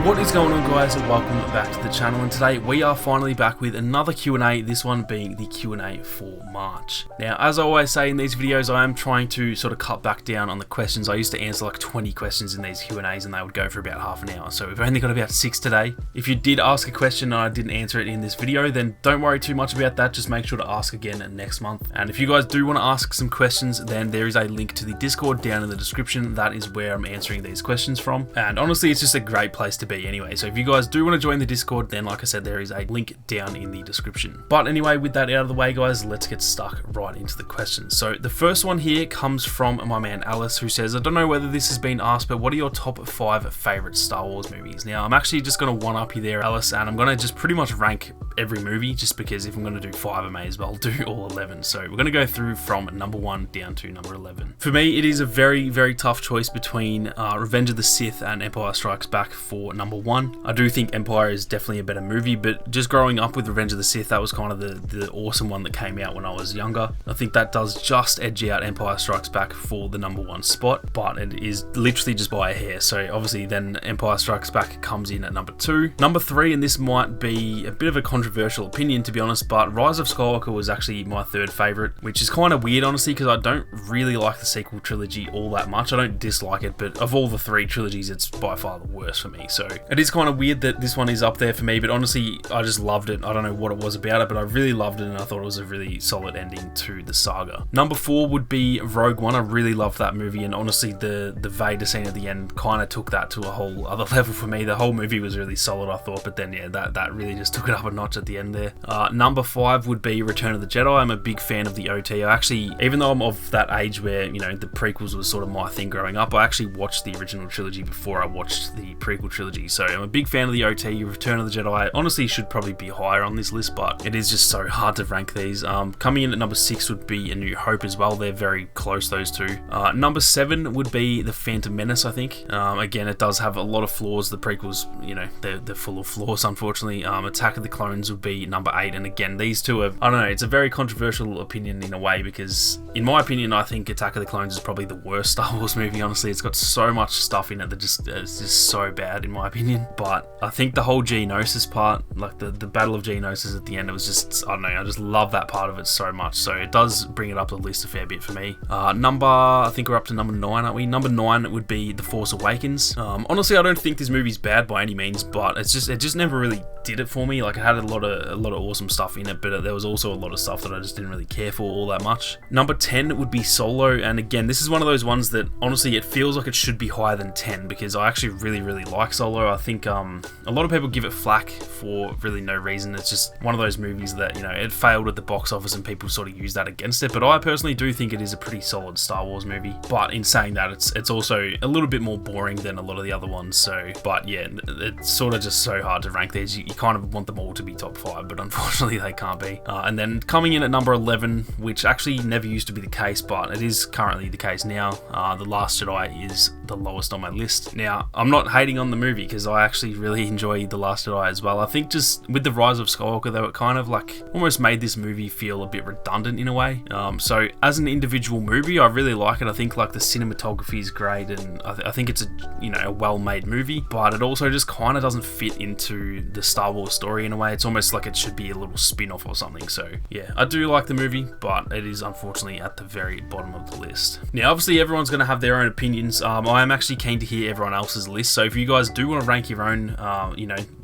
What is going on, guys, and welcome back to the channel, and today we are finally back with another Q&A, this one being the Q&A for March. Now, as I always say in these videos, I am trying to sort of cut back down on the questions. I used to answer like 20 questions in these Q&As and they would go for about half an hour, so we've only got about 6 today. If you did ask a question and I didn't answer it in this video, then don't worry too much about that, just make sure to ask again next month. And if you guys do want to ask some questions, then there is a link to the Discord down in the description. That is where I'm answering these questions from, and honestly it's just a great place to be anyway. So if you guys do want to join the Discord, then like I said, there is a link down in the description. But anyway, with that out of the way, guys, let's get stuck right into the questions. So the first one here comes from my man Alice, who says, I don't know whether this has been asked, but what are your top 5 favorite Star Wars movies? Now, I'm actually just going to one-up you there, Alice, and I'm going to just pretty much rank every movie, just because if I'm going to do 5, I may as well do all 11. So we're going to go through from number 1 down to number 11. For me, it is a very, very tough choice between Revenge of the Sith and Empire Strikes Back for number 1. I do think Empire is definitely a better movie, but just growing up with Revenge of the Sith, that was kind of the awesome one that came out when I was younger. I think that does just edge out Empire Strikes Back for the number 1 spot, but it is literally just by a hair. So obviously then Empire Strikes Back comes in at number 2. Number 3, and this might be a bit of a controversial opinion to be honest, but Rise of Skywalker was actually my 3rd favorite, which is kind of weird honestly, because I don't really like the sequel trilogy all that much. I don't dislike it, but of all the 3 trilogies, it's by far the worst for me. So it is kind of weird that this one is up there for me, but honestly I just loved it. I don't know what it was about it, but I really loved it, and I thought it was a really solid ending to the saga. Number 4 would be Rogue One. I really loved that movie, and honestly the Vader scene at the end kind of took that to a whole other level for me. The whole movie was really solid, I thought, but then yeah, that really just took it up a notch at the end there. Number 5 would be Return of the Jedi. I'm a big fan of the OT. I actually, even though I'm of that age where, you know, the prequels was sort of my thing growing up, I actually watched the original trilogy before I watched the prequel trilogy, so I'm a big fan of the OT. Return of the Jedi honestly should probably be higher on this list, but it is just so hard to rank these. Coming in at number 6 would be A New Hope as well. They're very close, those two. Number 7 would be The Phantom Menace, I think. Again, it does have a lot of flaws. The prequels, you know, they're full of flaws, unfortunately. Attack of the Clones would be number 8, and again, these two are, I don't know, it's a very controversial opinion in a way, because in my opinion, I think Attack of the Clones is probably the worst Star Wars movie, honestly. It's got so much stuff in it that it's just so bad in my opinion. But I think the whole Geonosis part, like the Battle of Geonosis at the end, it was just, I don't know, I just love that part of it so much, so it does bring it up the list a fair bit for me. I think we're up to number 9, aren't we? Number 9 would be The Force Awakens. Honestly, I don't think this movie's bad by any means, but it just never really did it for me. Like, it had a lot of awesome stuff in it, but there was also a lot of stuff that I just didn't really care for all that much. Number 10 would be Solo, and again, this is one of those ones that honestly it feels like it should be higher than 10, because I actually really like Solo. I think a lot of people give it flack for really no reason. It's just one of those movies that, you know, it failed at the box office and people sort of use that against it, but I personally do think it is a pretty solid Star Wars movie. But in saying that, it's also a little bit more boring than a lot of the other ones. So, but yeah, it's sort of just so hard to rank these. You kind of want them all to be top 5, but unfortunately they can't be. And then coming in at number 11, which actually never used to be the case, but it is currently the case now, The Last Jedi is the lowest on my list. Now, I'm not hating on the movie, because I actually really enjoy The Last Jedi as well. I think just with the Rise of Skywalker, though, it kind of like almost made this movie feel a bit redundant in a way. So as an individual movie, I really like it. I think like the cinematography is great, and I think it's a well-made movie, but it also just kind of doesn't fit into the Star Wars story in a way. It's almost like it should be a little spin-off or something. So yeah, I do like the movie, but it is unfortunately at the very bottom of the list. Now, obviously everyone's going to have their own opinions. I am actually keen to hear everyone else's list, so if you guys do want to rank your own,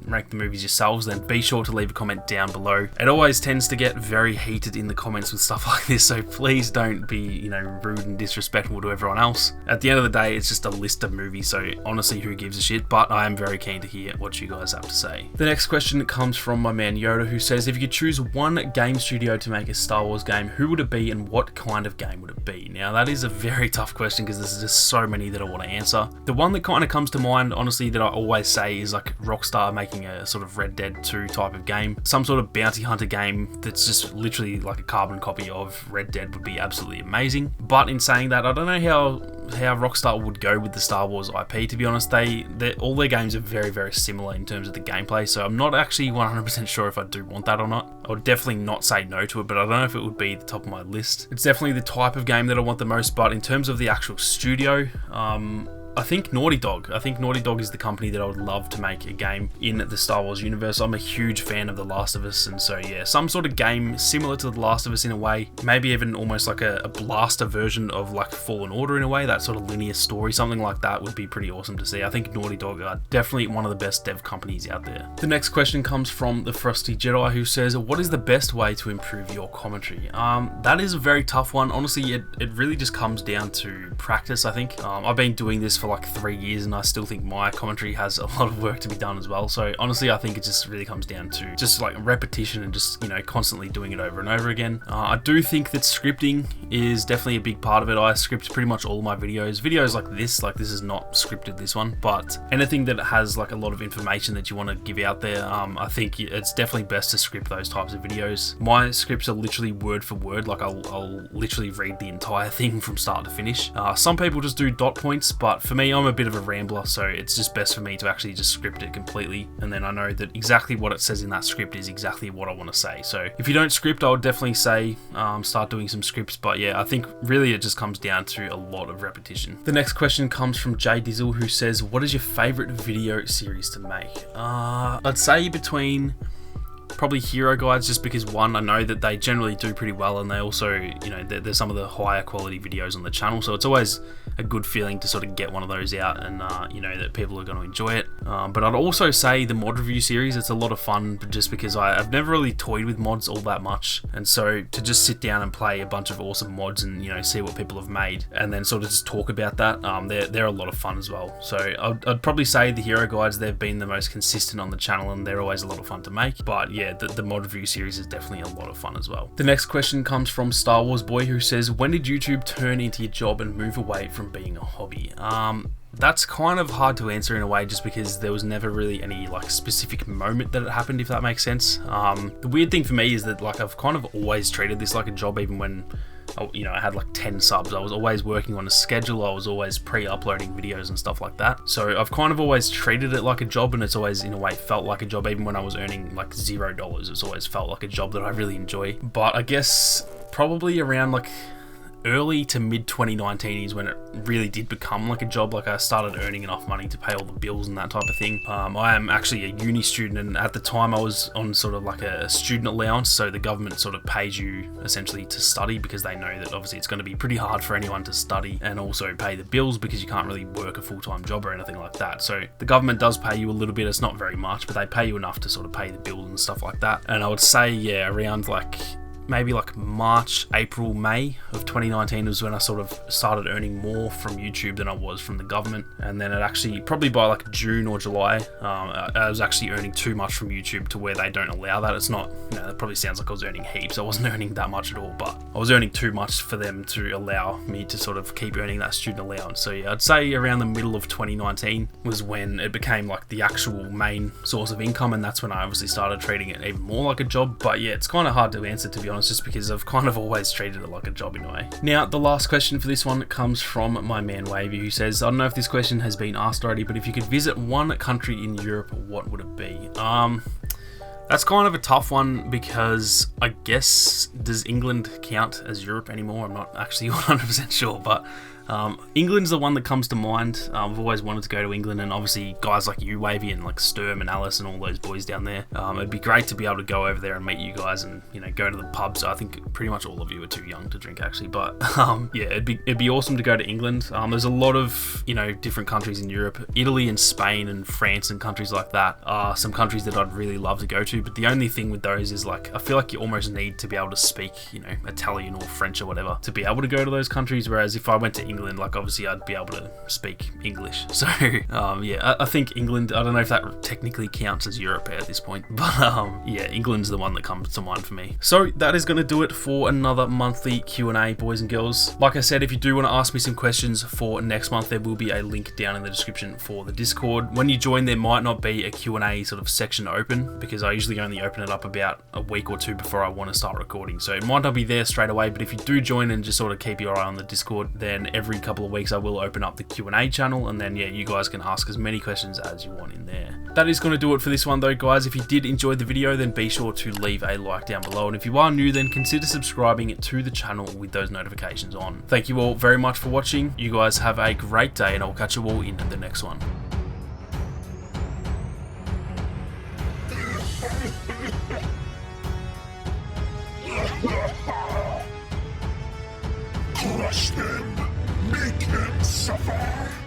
rank the movies yourselves, then be sure to leave a comment down below. It always tends to get very heated in the comments with stuff like this, so please don't be, rude and disrespectful to everyone else. At the end of the day, it's just a list of movies, so honestly, who gives a shit? But I am very keen to hear what you guys have to say. The next question comes from my man Yoda, who says, if you could choose one game studio to make a Star Wars game, who would it be and what kind of game would it be? Now, that is a very tough question, because there's just so many that I want to answer. The one that kind of comes to mind, honestly, that I always say is like Rockstar making a sort of Red Dead 2 type of game. Some sort of bounty hunter game that's just literally like a carbon copy of Red Dead would be absolutely amazing. But in saying that, I don't know how Rockstar would go with the Star Wars IP, to be honest. All their games are very, very similar in terms of the gameplay, so I'm not actually 100% sure if I do want that or not. I would definitely not say no to it, but I don't know if it would be the top of my list. It's definitely the type of game that I want the most, but in terms of the actual studio, I think Naughty Dog. I think Naughty Dog is the company that I would love to make a game in the Star Wars universe. I'm a huge fan of The Last of Us, and so yeah, some sort of game similar to The Last of Us in a way, maybe even almost like a blaster version of like Fallen Order in a way, that sort of linear story, something like that would be pretty awesome to see. I think Naughty Dog are definitely one of the best dev companies out there. The next question comes from the Frosty Jedi, who says, what is the best way to improve your commentary? That is a very tough one. Honestly, it really just comes down to practice, I think. I've been doing this for like 3 years and I still think my commentary has a lot of work to be done as well. So honestly, I think it just really comes down to just like repetition and just, you know, constantly doing it over and over again. I do think that scripting is definitely a big part of it. I script pretty much all my videos. Videos like this is not scripted, this one, but anything that has like a lot of information that you want to give out there, I think it's definitely best to script those types of videos. My scripts are literally word for word, like I'll literally read the entire thing from start to finish. Some people just do dot points, but for me, I'm a bit of a rambler, so it's just best for me to actually just script it completely, and then I know that exactly what it says in that script is exactly what I want to say. So if you don't script, I would definitely say start doing some scripts, but yeah, I think really it just comes down to a lot of repetition. The next question comes from Jay Dizzle, who says, what is your favorite video series to make? I'd say between probably Hero Guides, just because one, I know that they generally do pretty well, and they also, you know, they're some of the higher quality videos on the channel, so it's always a good feeling to sort of get one of those out and you know that people are going to enjoy it. But I'd also say the mod review series, it's a lot of fun just because I've never really toyed with mods all that much, and so to just sit down and play a bunch of awesome mods and, you know, see what people have made and then sort of just talk about that, they're a lot of fun as well. So I'd probably say the Hero Guides, they've been the most consistent on the channel and they're always a lot of fun to make, but yeah, the mod review series is definitely a lot of fun as well. The next question comes from Star Wars Boy, who says, when did YouTube turn into your job and move away from being a hobby? That's kind of hard to answer in a way, just because there was never really any like specific moment that it happened, if that makes sense. The weird thing for me is that like I've kind of always treated this like a job, even when, you know, I had like 10 subs. I was always working on a schedule. I was always pre-uploading videos and stuff like that. So I've kind of always treated it like a job, and it's always in a way felt like a job. Even when I was earning like $0, it's always felt like a job that I really enjoy. But I guess probably around like early to mid 2019 is when it really did become like a job. Like I started earning enough money to pay all the bills and that type of thing. I am actually a uni student, and at the time I was on sort of like a student allowance, so the government sort of pays you essentially to study, because they know that obviously it's going to be pretty hard for anyone to study and also pay the bills, because you can't really work a full-time job or anything like that. So the government does pay you a little bit. It's not very much, but they pay you enough to sort of pay the bills and stuff like that. And I would say, yeah, around like maybe like March, April, May of 2019 was when I sort of started earning more from YouTube than I was from the government. And then it actually, probably by like June or July, I was actually earning too much from YouTube to where they don't allow that. It's not, you know, that probably sounds like I was earning heaps. I wasn't earning that much at all, but I was earning too much for them to allow me to sort of keep earning that student allowance. So yeah, I'd say around the middle of 2019 was when it became like the actual main source of income, and that's when I obviously started treating it even more like a job. But yeah, it's kind of hard to answer, to be honest, just because I've kind of always treated it like a job in a way. Now, the last question for this one comes from my man Wavy, who says, I don't know if this question has been asked already, but if you could visit one country in Europe, what would it be? That's kind of a tough one, because I guess, does England count as Europe anymore? I'm not actually 100% sure, but England's the one that comes to mind. I've always wanted to go to England, and obviously guys like you, Wavy, and like Sturm and Alice and all those boys down there. It'd be great to be able to go over there and meet you guys and, you know, go to the pubs. I think pretty much all of you are too young to drink, actually, but yeah, it'd be awesome to go to England. There's a lot of, you know, different countries in Europe. Italy and Spain and France and countries like that are some countries that I'd really love to go to, but the only thing with those is like, I feel like you almost need to be able to speak, you know, Italian or French or whatever to be able to go to those countries, whereas if I went to England, like obviously I'd be able to speak English. So yeah, I think England, I don't know if that technically counts as Europe at this point, but yeah, England's the one that comes to mind for me. So that is going to do it for another monthly Q&A, boys and girls. Like I said, if you do want to ask me some questions for next month, there will be a link down in the description for the Discord. When you join, there might not be a Q&A sort of section open, because I usually usually only open it up about a week or two before I want to start recording. So it might not be there straight away, but if you do join and just sort of keep your eye on the Discord, then every couple of weeks I will open up the Q&A channel, and then yeah, you guys can ask as many questions as you want in there. That is going to do it for this one though, guys. If you did enjoy the video, then be sure to leave a like down below, and if you are new, then consider subscribing to the channel with those notifications on. Thank you all very much for watching. You guys have a great day, and I'll catch you all in the next one. Crush them! Make them suffer!